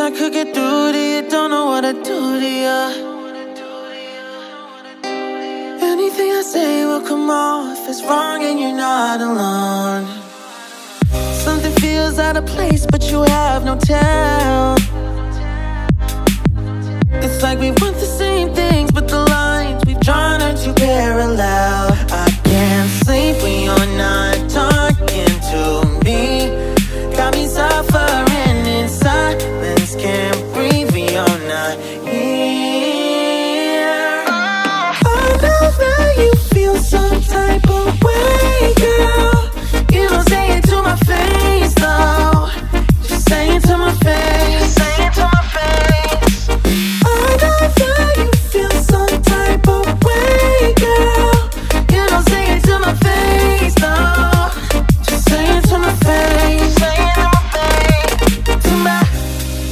I could get through to you, don't know what to do to you. Anything I say will come off as wrong and you're not alone. Something feels out of place but you have no tell. It's like we want the same things but the lines we've drawn are too parallel. I can't sleep when you're not talking to me. Got me suffering in silence, can't breathe when you're not here. I know that you feel some type of way, girl. You don't say it to my face, though. Just say it to my face. Say it to my face. I know that you feel some type of way, girl. You don't say it to my face, though. Just say it to my face. Say it to my face. To my.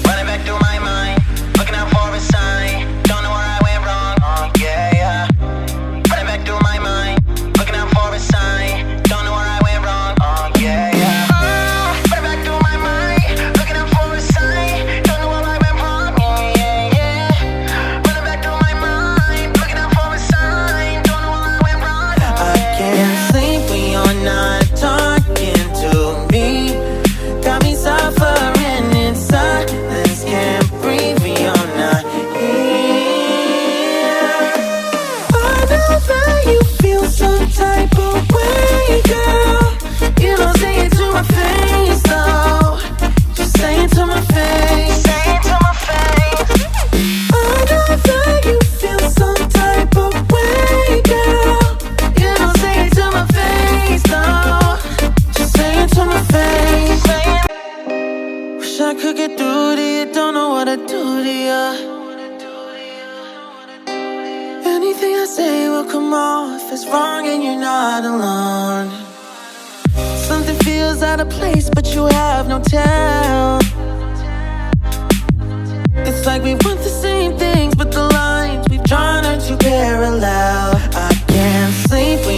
Running back through my mind, looking out for a sign. Don't know where I went wrong. Yeah, yeah. Running back through my mind, looking out for a sign. Don't know where I went wrong. Yeah, yeah. Running back through my mind, looking out for a sign. Don't know where I went wrong. Yeah, yeah. Running back through my mind, looking out for a sign. Don't know where I went wrong. I can't sleep when you're not talking to me. Got me suffering in silence, can't breathe when you're not here. I know that you feel some type of way, girl. You don't say it to my face, though. Just say it to my face. Say it to my face. I know that you feel some type of way, girl. You don't say it to my face, though. Just say it to my face. Wish I could get through to you, don't know what to do to you. Anything I say will come off as wrong and you're not alone. Something feels out of place but you have no tell. It's like we want the same things but the lines we've drawn are too parallel. I can't sleep when